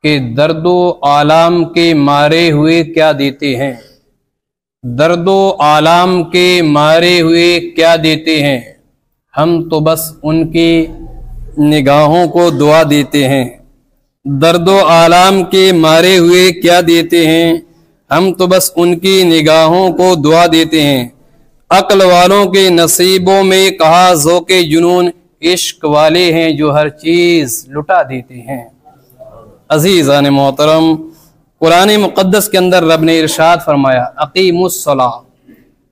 कि दर्दो आलाम के मारे हुए क्या देते हैं, दर्दो आलाम के मारे हुए क्या देते हैं, हम तो बस उनकी निगाहों को दुआ देते हैं। दर्दो आलाम के मारे हुए क्या देते हैं, हम तो बस उनकी निगाहों को दुआ देते हैं। अक्ल वालों के नसीबों में कहा ज़ोके जुनून, इश्क वाले हैं जो हर चीज लुटा देते हैं। अजीज़ान मोहतरम, कुरान मुक़द्दस के अंदर रब ने इरशाद फरमाया, अक़ीमुस्सलाह,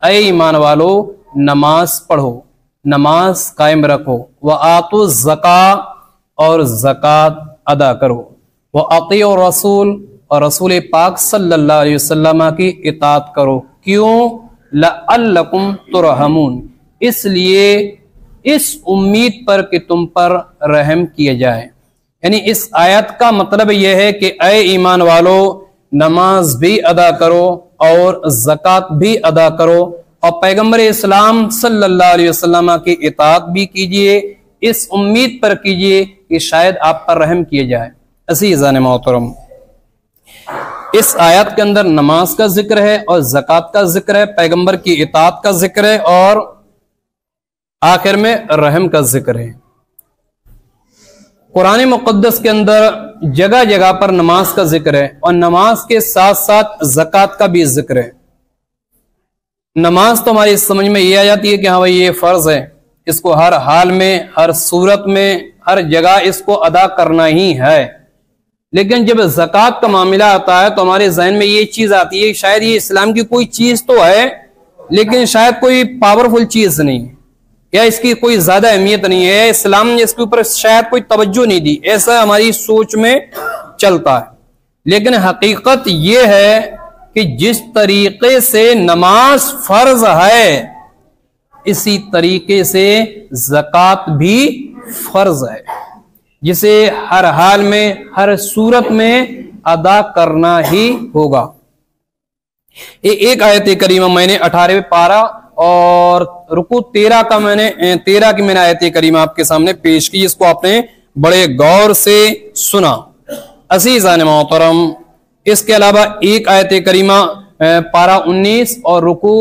ऐ ईमान वालो नमाज पढ़ो, नमाज कायम रखो, व आतु ज़का, और ज़कात अदा करो, व अतीउ रसूल, और रसूल पाक सल्लल्लाहु अलैहि वसल्लम की इताअत करो। क्यों? लअल्लकुम तुरहमून, इसलिए इस उम्मीद पर कि तुम पर रहम किया जाए। यानी इस आयत का मतलब यह है कि ऐ ईमान वालो नमाज भी अदा करो और ज़कात भी अदा करो, और पैगम्बर इस्लाम सल्लल्लाहु अलैहि वसल्लम की इताअत भी कीजिए, इस उम्मीद पर कीजिए कि शायद आप पर रहम किया जाए। अज़ीज़ान मोहतरम, इस आयत के अंदर नमाज का जिक्र है और ज़कात का जिक्र है, पैगंबर की इताअत का जिक्र है, और आखिर में रहम का जिक्र है। कुरान मुक़द्दस के अंदर जगह जगह पर नमाज का जिक्र है और नमाज के साथ साथ ज़कात का भी जिक्र है। नमाज तो हमारी समझ में ये आ जाती है कि हाँ भाई ये फर्ज है, इसको हर हाल में, हर सूरत में, हर जगह इसको अदा करना ही है। लेकिन जब ज़कात का मामला आता है तो हमारे जहन में ये चीज आती है शायद ये इस्लाम की कोई चीज तो है, लेकिन शायद कोई पावरफुल चीज नहीं है, या इसकी कोई ज्यादा अहमियत नहीं है, इस्लाम ने इसके ऊपर शायद कोई तवज्जो नहीं दी, ऐसा हमारी सोच में चलता है। लेकिन हकीकत ये है कि जिस तरीके से नमाज फर्ज है, इसी तरीके से ज़कात भी फर्ज है, जिसे हर हाल में, हर सूरत में अदा करना ही होगा। एक आयत करीमा मैंने 18वें पारा और रुकू 13 का मैंने 13 की मैंने आयत करीमा आपके सामने पेश की, इसको आपने बड़े गौर से सुना। अज़ीज़ान मोहतरम, इसके अलावा एक आयत करीमा पारा 19 और रुकू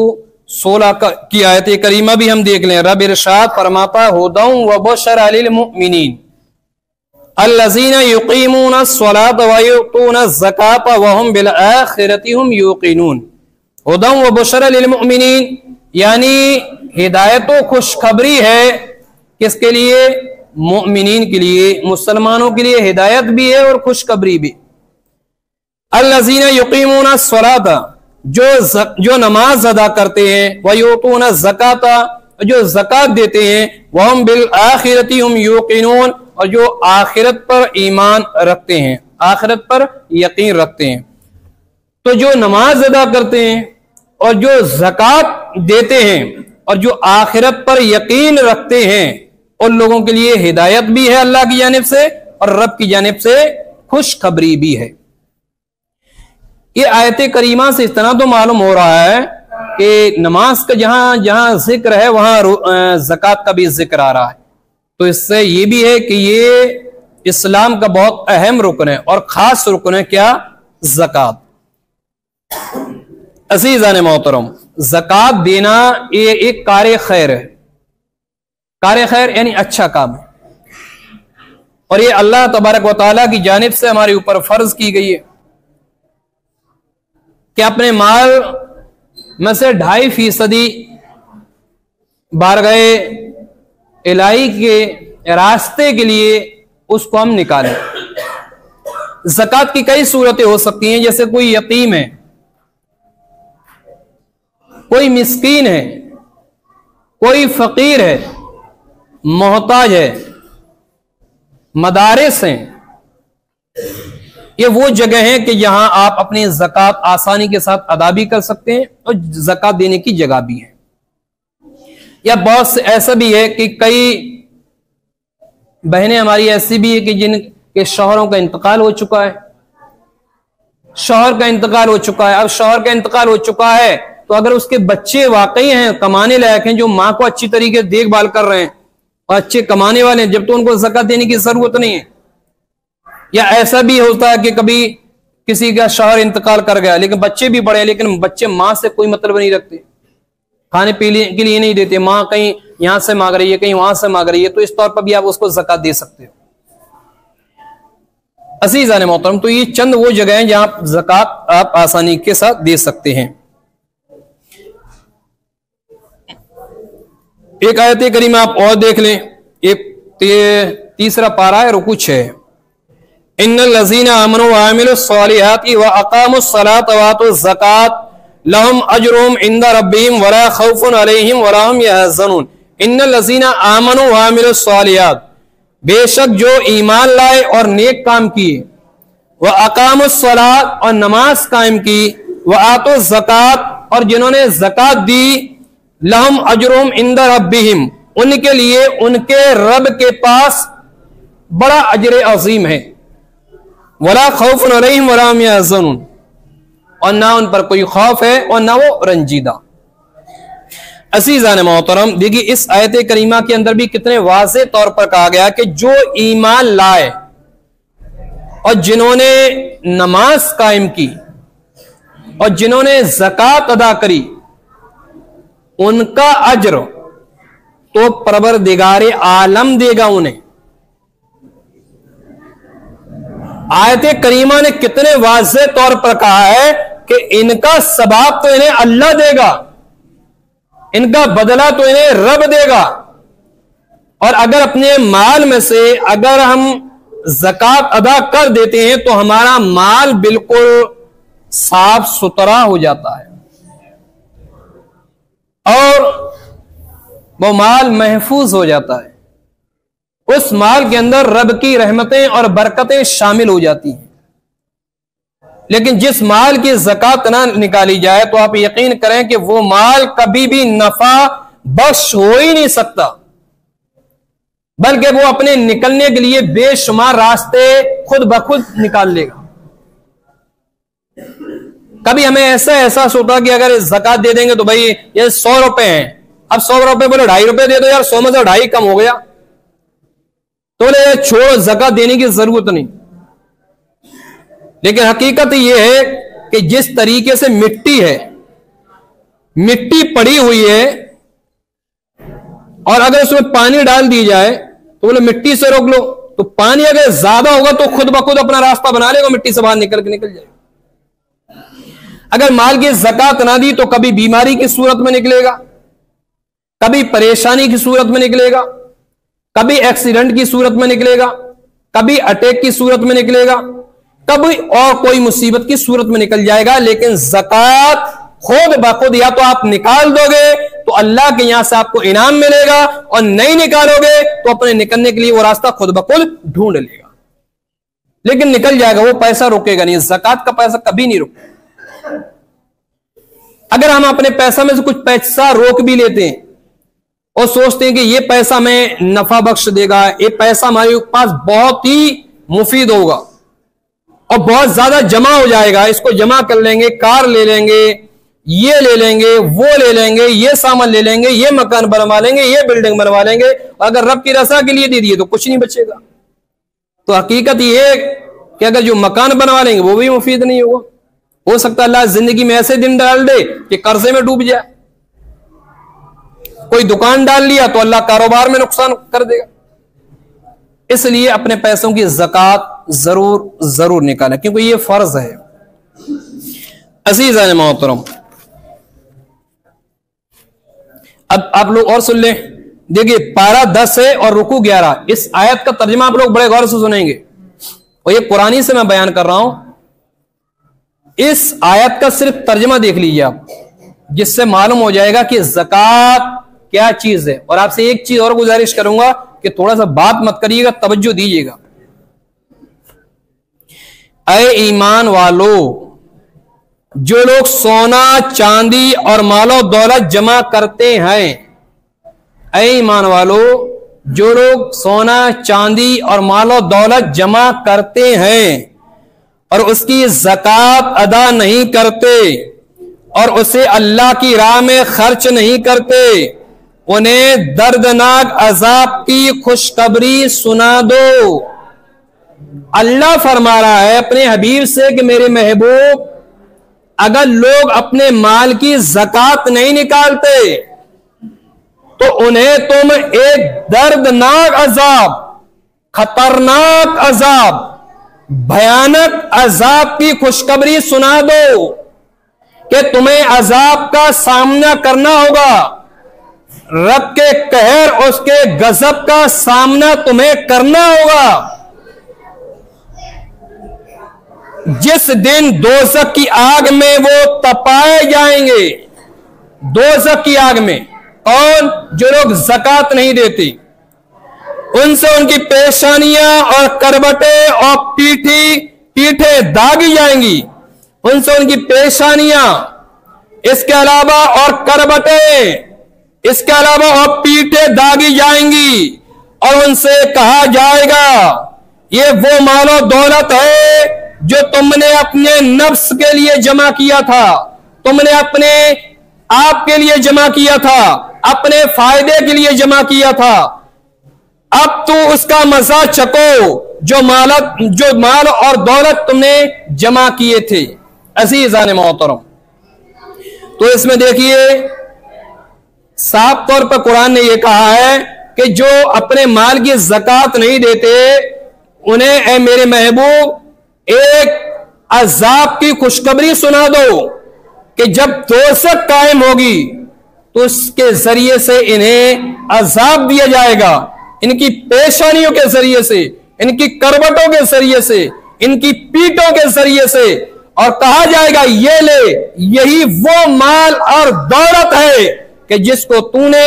16 की आयत करीमा भी हम देख लें। रब इरशाद फरमाता, हुदौ व बशरा लिल मुमिनीन अल्लज़ीना युक़ीमूना अस्सलात व युतूना ज़कात व हुम बिल आखिरति हुम यूक़िनून। हुदौ व बशरा लिल मुमिनीन, यानी हिदायत व खुशखबरी है किसके लिए? मुमिनीन के लिए, मुसलमानों के लिए हिदायत भी है और खुशखबरी भी। अल्लज़ीना युक़ीमूना अस्सलात, जो नमाज अदा करते हैं, व युतूना ज़कात, जो ज़कात देते हैं, व हुम बिल आखिरति हुम यूक़िनून, और जो आखिरत पर ईमान रखते हैं, आखिरत पर यकीन रखते हैं। तो जो नमाज अदा करते हैं और जो ज़कात देते हैं और जो आखिरत पर यकीन रखते हैं, उन लोगों के लिए हिदायत भी है अल्लाह की जानिब से और रब की जानिब से खुशखबरी भी है। ये आयत करीमा से इस तरह तो मालूम हो रहा है कि नमाज का जहां जहां जिक्र है वहां ज़कात का भी जिक्र आ रहा है। तो इससे ये भी है कि ये इस्लाम का बहुत अहम रुकन है और खास रुकन है। क्या? ज़कात। अज़ीज़ान मोहतरम, ज़कात देना ये एक कार्य खैर है। कार्य खैर यानी अच्छा काम है, और ये अल्लाह तबारक व तआला की जानिब से हमारे ऊपर फर्ज की गई है कि अपने माल में से 2.5% बारगाहे इलाही के रास्ते के लिए उसको हम निकालें। ज़कात की कई सूरतें हो सकती हैं, जैसे कोई यतीम है, कोई मिस्कीन है, कोई फकीर है, मोहताज है, मदारिस हैं। ये वो जगह है कि जहां आप अपनी ज़कात आसानी के साथ अदा भी कर सकते हैं और ज़कात देने की जगह भी है। या बहुत से ऐसा भी है कि कई बहनें हमारी ऐसी भी है कि जिनके शौहरों का इंतकाल हो चुका है, शौहर का इंतकाल हो चुका है। अब शौहर का इंतकाल हो चुका है तो अगर उसके बच्चे वाकई हैं, कमाने लायक हैं, जो माँ को अच्छी तरीके से देखभाल कर रहे हैं और अच्छे कमाने वाले हैं, जब तो उनको ज़कात देने की जरूरत नहीं है। या ऐसा भी होता है कि कभी किसी का शौहर इंतकाल कर गया, लेकिन बच्चे भी बड़े हैं, लेकिन बच्चे माँ से कोई मतलब नहीं रखते, खाने पीने के लिए नहीं देते, माँ कहीं यहां से मांग रही है, कहीं वहां से मांग रही है, तो इस तौर पर भी आप उसको ज़कात दे सकते हो। अज़ीज़ान मोहतरम, तो ये चंद वो जगह हैं जहां ज़कात आप आसानी के साथ दे सकते हैं। एक आयत करीमा आप और देख लें, एक तीसरा पारा है, रुकू 6, इन्नल लज़ीना आमनू व अमिलुस सालिहाति व अक़ामुस सलात व आतुज़ ज़कात लहुम अजरुहुम इंदा रब्बिहिम वला खौफुन अलैहिम वला हुम यहज़नून। इन्नल लज़ीना आमनू व अमिलुस सालिहात, बेशक जो ईमान लाए और नेक काम किए, व अक़ामुस सलात और नमाज कायम की, व आतुज़ ज़कात और जिन्होंने ज़कात दी, लहुम अजरुहुम इंदा रब्बिहिम, उनके लिए उनके रब के पास बड़ा अजर अजीम है, वला खौफुन अलैहिम वला हुम यहज़नून, और ना उन पर कोई खौफ है और ना वो रंजीदा। अज़ीज़ान मोहतरम, देखिए इस आयत करीमा के अंदर भी कितने वाज़े तौर पर कहा गया कि जो ईमान लाए और जिन्होंने नमाज कायम की और जिन्होंने ज़कात अदा करी, उनका अज्र तो परवरदिगारे आलम देगा उन्हें। आयत करीमा ने कितने वाज़े तौर पर कहा है कि इनका सवाब तो इन्हें अल्लाह देगा, इनका बदला तो इन्हें रब देगा। और अगर अपने माल में से अगर हम ज़कात अदा कर देते हैं तो हमारा माल बिल्कुल साफ सुथरा हो जाता है और वो माल महफूज हो जाता है, उस माल के अंदर रब की रहमतें और बरकतें शामिल हो जाती हैं। लेकिन जिस माल की ज़कात ना निकाली जाए तो आप यकीन करें कि वो माल कभी भी नफा बख्श हो ही नहीं सकता, बल्कि वो अपने निकलने के लिए बेशुमार रास्ते खुद ब खुद निकाल लेगा। कभी हमें ऐसा एहसास होता कि अगर ज़कात दे देंगे तो भाई ये 100 रुपए हैं, अब 100 रुपए बोले 2.5 रुपए दे दो यार, 100 में से 2.5 कम हो गया, तो बोले छोड़ो ज़कात देने की जरूरत नहीं। लेकिन हकीकत यह है कि जिस तरीके से मिट्टी है, मिट्टी पड़ी हुई है और अगर उसमें पानी डाल दी जाए तो बोले मिट्टी से रोक लो, तो पानी अगर ज्यादा होगा तो खुद ब खुद अपना रास्ता बना लेगा, मिट्टी से बाहर निकल जाएगा। अगर माल की ज़कात ना दी तो कभी बीमारी की सूरत में निकलेगा, कभी परेशानी की सूरत में निकलेगा, कभी एक्सीडेंट की सूरत में निकलेगा, कभी अटैक की सूरत में निकलेगा, कभी और कोई मुसीबत की सूरत में निकल जाएगा। लेकिन ज़कात खुद ब खुद या तो आप निकाल दोगे तो अल्लाह के यहां से आपको इनाम मिलेगा, और नहीं निकालोगे तो अपने निकलने के लिए वो रास्ता खुद ब खुद ढूंढ लेगा, लेकिन निकल जाएगा, वो पैसा रुकेगा नहीं। ज़कात का पैसा कभी नहीं रुकता। अगर हम अपने पैसा में से कुछ पैसा रोक भी लेते हैं और सोचते हैं कि ये पैसा हमें नफा बख्श देगा, ये पैसा हमारे पास बहुत ही मुफीद होगा और बहुत ज्यादा जमा हो जाएगा, इसको जमा कर लेंगे, कार ले लेंगे, ये ले लेंगे, वो ले लेंगे, ये सामान ले लेंगे, ये मकान बनवा लेंगे, ये बिल्डिंग बनवा लेंगे, अगर रब की रजा के लिए दे दिए तो कुछ नहीं बचेगा। तो हकीकत ये कि अगर जो मकान बनवा लेंगे वो भी मुफीद नहीं होगा। हो सकता है अल्लाह जिंदगी में ऐसे दिन डाल दे कि कर्जे में डूब जाए, कोई दुकान डाल लिया तो अल्लाह कारोबार में नुकसान कर देगा। इसलिए अपने पैसों की ज़कात जरूर निकालें, क्योंकि ये फर्ज है। अज़ीज़ान मोहतरम, अब आप लोग और सुन लें। देखिए पारा 10 है और रुकू 11। इस आयत का तर्जुमा आप लोग बड़े गौर से सुनेंगे, और ये कुरानी से मैं बयान कर रहा हूं। इस आयत का सिर्फ तर्जुमा देख लीजिए आप, जिससे मालूम हो जाएगा कि ज़कात क्या चीज है। और आपसे एक चीज और गुजारिश करूंगा कि थोड़ा सा बात मत करिएगा, तवज्जो दीजिएगा। ऐ ईमान वालो, जो लोग सोना चांदी और मालो दौलत जमा करते हैं, ऐ ईमान वालो, जो लोग सोना चांदी और मालो दौलत जमा करते हैं और उसकी ज़कात अदा नहीं करते और उसे अल्लाह की राह में खर्च नहीं करते, उन्हें दर्दनाक अजाब की खुशखबरी सुना दो। अल्लाह फरमा रहा है अपने हबीब से कि मेरे महबूब, अगर लोग अपने माल की ज़कात नहीं निकालते तो उन्हें तुम एक दर्दनाक अजाब, खतरनाक अजाब, भयानक अजाब की खुशखबरी सुना दो कि तुम्हें अजाब का सामना करना होगा। रब के कहर, उसके गजब का सामना तुम्हें करना होगा। जिस दिन दोज़ख की आग में वो तपाए जाएंगे, दोज़ख की आग में कौन? जो लोग ज़कात नहीं देते, उनसे उनकी पेशानियां और करबटें और पीठें दागी जाएंगी, उनसे उनकी पेशानियां, इसके अलावा और करबटें, इसके अलावा और पीठें दागी जाएंगी और उनसे कहा जाएगा ये वो मालो दौलत है जो तुमने अपने नफ्स के लिए जमा किया था, तुमने अपने आप के लिए जमा किया था, अपने फायदे के लिए जमा किया था। अब तू उसका मजा चको जो माल और दौलत तुमने जमा किए थे। अज़ीज़ान मोहतरम, तो इसमें देखिए साफ तौर पर कुरान ने यह कहा है कि जो अपने माल की ज़कात नहीं देते उन्हें ए मेरे महबूब एक अजाब की खुशखबरी सुना दो कि जब दोज़ख कायम होगी तो उसके जरिए से इन्हें अजाब दिया जाएगा, इनकी पेशानियों के जरिए से, इनकी करवटों के जरिए से, इनकी पीठों के जरिए से, और कहा जाएगा ये ले, यही वो माल और दौलत है कि जिसको तूने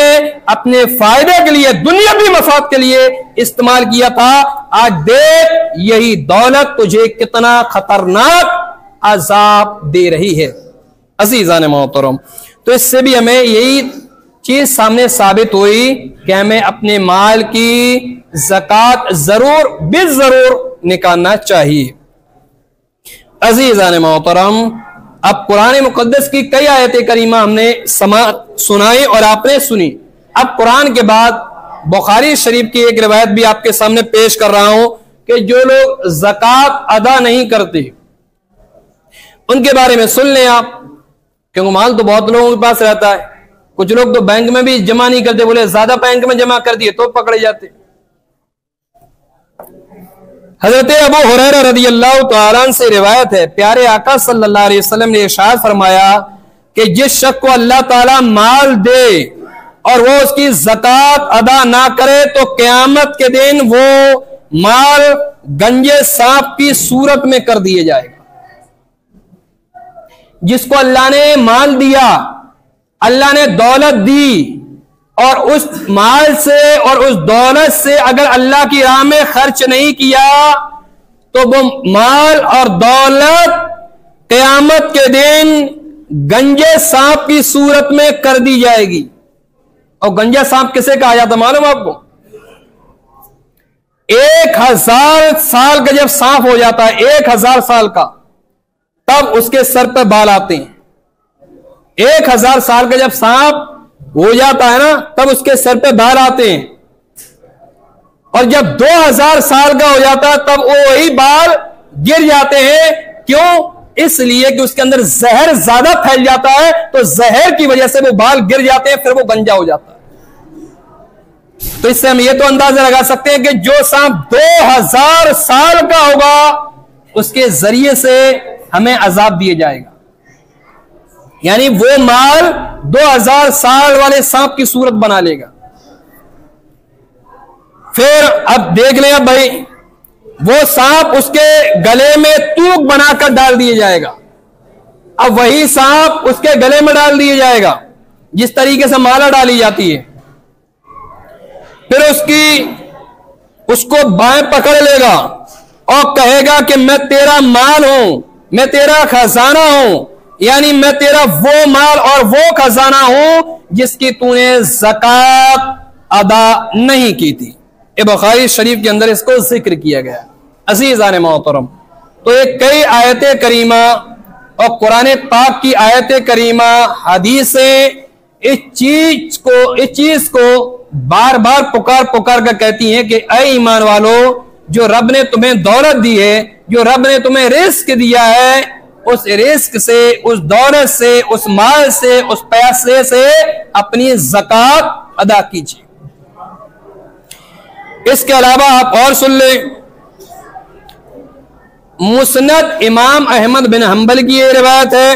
अपने फायदे के लिए, दुनियावी मफाद के लिए इस्तेमाल किया था। आज देख यही दौलत तुझे कितना खतरनाक अजाब दे रही है। अज़ीज़ान मोहतरम, तो इससे भी हमें यही चीज सामने साबित हुई कि हमें अपने माल की ज़कात जरूर बिजरूर निकालना चाहिए। अज़ीज़ान मोहतरम, अब कुरान मुक़द्दस की कई आयतें करीमा हमने सुनाई और आपने सुनी। अब कुरान के बाद बुखारी शरीफ की एक रिवायत भी आपके सामने पेश कर रहा हूं कि जो लोग ज़कात अदा नहीं करते उनके बारे में सुन लें आप, क्योंकि माल तो बहुत लोगों के पास रहता है। कुछ लोग तो बैंक में भी जमा नहीं करते, बोले ज्यादा बैंक में जमा कर दिए तो पकड़े जाते। हजरत अबू हुरैरा रज़ियल्लाहु तआला अन्हु से रिवायत है, प्यारे आका सल्लल्लाहु अलैहि वसल्लम ने इरशाद फरमाया कि जिस शख्स को अल्लाह ताला माल दे और वो उसकी ज़कात अदा ना करे तो क़यामत के दिन वो माल गंजे सांप की सूरत में कर दिए जाएगा। जिसको अल्लाह ने माल दिया, अल्लाह ने दौलत दी, और उस माल से और उस दौलत से अगर अल्लाह की राह में खर्च नहीं किया तो वो माल और दौलत क़यामत के दिन गंजे सांप की सूरत में कर दी जाएगी। और गंजा सांप किसे कहा जाता मालूम आपको? 1000 साल का जब सांप हो जाता है, 1000 साल का, तब उसके सर पर बाल आते हैं। 1000 साल का जब सांप हो जाता है ना, तब उसके सर पे बाल आते हैं। और जब 2000 साल का हो जाता है तब वो वही बाल गिर जाते हैं। क्यों? इसलिए कि उसके अंदर जहर ज्यादा फैल जाता है, तो जहर की वजह से वो बाल गिर जाते हैं, फिर वो गंजा हो जाता है। तो इससे हम ये तो अंदाजा लगा सकते हैं कि जो सांप 2000 साल का होगा उसके जरिए से हमें अजाब दिया जाएगा। यानी वो माल 2000 साल वाले सांप की सूरत बना लेगा। फिर अब देख लें, अब भाई वो सांप उसके गले में तूक बनाकर डाल दिया जाएगा। अब वही सांप उसके गले में डाल दिया जाएगा जिस तरीके से माला डाली जाती है। फिर उसको बाएं पकड़ लेगा और कहेगा कि मैं तेरा माल हूं, मैं तेरा खजाना हूं, यानी मैं तेरा वो माल और वो खजाना हूं जिसकी तूने ज़कात अदा नहीं की थी। ये बुखारी शरीफ के अंदर इसको जिक्र किया गया। अज़ीज़ान मोहतरम, तो ये कई आयतें करीमा और कुरान पाक की आयतें करीमा, हदीसें इस चीज को बार बार पुकार कर कहती हैं कि ऐ ईमान वालो, जो रब ने तुम्हें दौलत दी है, जो रब ने तुम्हें रिस्क दिया है, उस रिस्क से, उस दौलत से, उस माल से, उस पैसे से अपनी ज़कात अदा कीजिए। इसके अलावा आप और सुन लें, मुस्नद इमाम अहमद बिन हंबल की ये रिवायत है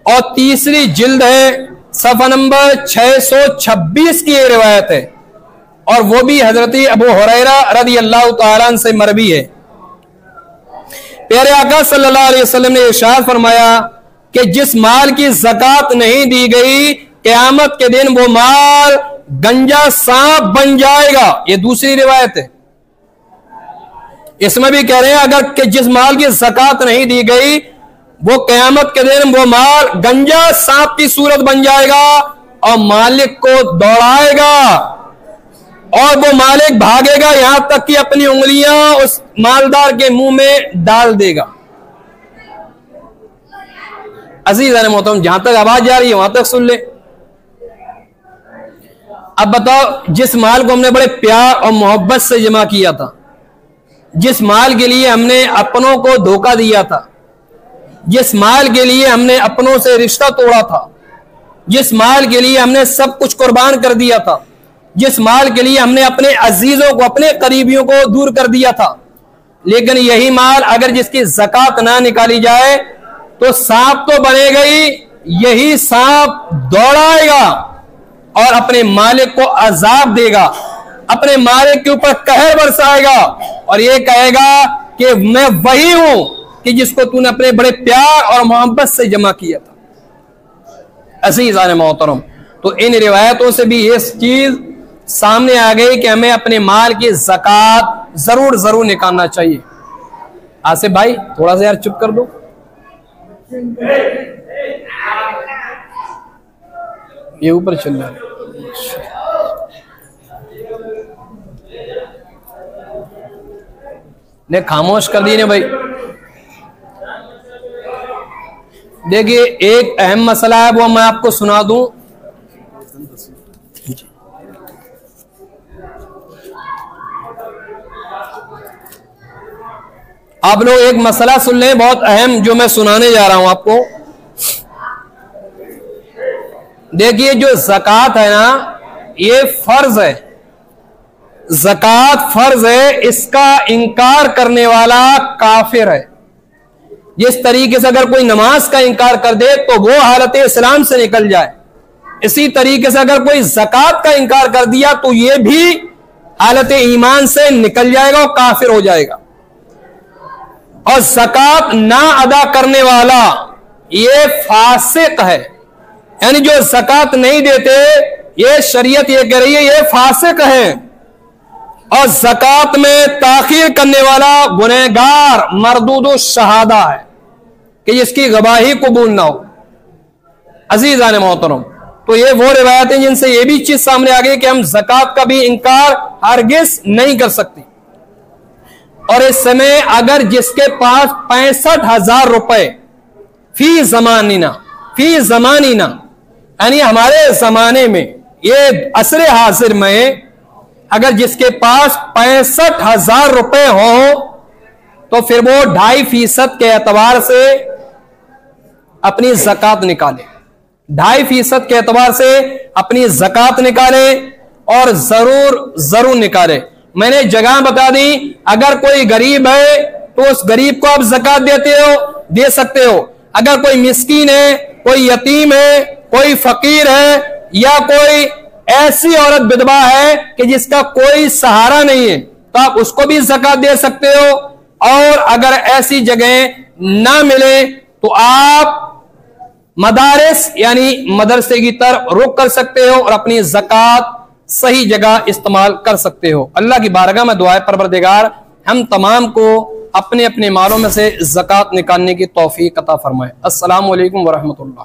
और तीसरी जिल्द है, सफ़ा नंबर 626 की ये रिवायत है और वो भी हजरत अबू हुरैरा रज़ी अल्लाह तआला अन्हु से मरवी है। प्यारे आका सल्लल्लाहु अलैहि वसल्लम ने इरशाद फरमाया कि जिस माल की ज़कात नहीं दी गई, क़यामत के दिन वो माल गंजा सांप बन जाएगा। ये दूसरी रिवायत है। इसमें भी कह रहे हैं अगर कि जिस माल की ज़कात नहीं दी गई, वो क़यामत के दिन वो माल गंजा सांप की सूरत बन जाएगा और मालिक को दौड़ाएगा और वो मालिक भागेगा यहां तक कि अपनी उंगलियां उस मालदार के मुंह में डाल देगा। अज़ीज़ान मोहतरम, जहां तक आवाज जा रही है वहां तक सुन ले। अब बताओ, जिस माल को हमने बड़े प्यार और मोहब्बत से जमा किया था, जिस माल के लिए हमने अपनों को धोखा दिया था, जिस माल के लिए हमने अपनों से रिश्ता तोड़ा था, जिस माल के लिए हमने सब कुछ कुर्बान कर दिया था, जिस माल के लिए हमने अपने अजीजों को, अपने करीबियों को दूर कर दिया था, लेकिन यही माल अगर जिसकी ज़कात ना निकाली जाए तो सांप तो बनेगा ही, यही सांप दौड़ाएगा और अपने मालिक को अजाब देगा, अपने मालिक के ऊपर कहर बरसाएगा और ये कहेगा कि मैं वही हूं कि जिसको तूने अपने बड़े प्यार और मोहब्बत से जमा किया था। अज़ीज़ान मोहतरम, तो इन रिवायतों से भी ये चीज सामने आ गई कि हमें अपने माल की ज़कात जरूर जरूर निकालना चाहिए। आसिफ भाई थोड़ा सा यार चुप कर दो। ये ऊपर चल रहा है, ने खामोश कर दिए ने भाई। देखिए, एक अहम मसला है, वो मैं आपको सुना दूं। आप लोग एक मसला सुन लें, बहुत अहम, जो मैं सुनाने जा रहा हूं आपको। देखिए, जो ज़कात है ना, ये फर्ज है, ज़कात फर्ज है, इसका इनकार करने वाला काफिर है। जिस तरीके से अगर कोई नमाज का इनकार कर दे तो वो हालत इस्लाम से निकल जाए, इसी तरीके से अगर कोई ज़कात का इनकार कर दिया तो ये भी हालत ईमान से निकल जाएगा और काफिर हो जाएगा। और ज़कात ना अदा करने वाला ये फासिक है, यानी जो ज़कात नहीं देते, ये शरीयत ये कह रही है ये फासिक है। और ज़कात में ताखीर करने वाला गुनहगार मरदूदो शहादा है कि जिसकी गवाही कबूल ना हो। अज़ीज़ान मोहतरम, तो ये वो रिवायतें जिनसे ये भी चीज सामने आ गई कि हम ज़कात का भी इनकार हरगिज़ नहीं कर सकते। और इस समय अगर जिसके पास 65,000 रुपए फी ज़मानिना यानी हमारे जमाने में, ये असरे हाजिर में, अगर जिसके पास 65,000 रुपए हो तो फिर वो 2.5% के एतबार से अपनी ज़कात निकाले, 2.5% के एतबार से अपनी ज़कात निकाले और जरूर निकाले। मैंने जगह बता दी, अगर कोई गरीब है तो उस गरीब को आप ज़कात दे सकते हो। अगर कोई मिस्कीन है, कोई यतीम है, कोई फकीर है, या कोई ऐसी औरत विधवा है कि जिसका कोई सहारा नहीं है, तो आप उसको भी ज़कात दे सकते हो। और अगर ऐसी जगह ना मिले तो आप मदारिस यानी मदरसे की तरफ रुख कर सकते हो और अपनी ज़कात सही जगह इस्तेमाल कर सकते हो। अल्लाह की बारगाह में दुआ है, परवरदिगार हम तमाम को अपने अपने मालों में से ज़कात निकालने की तौफीक अता फरमाए। अस्सलामु अलैकुम व रहमतुल्लाह।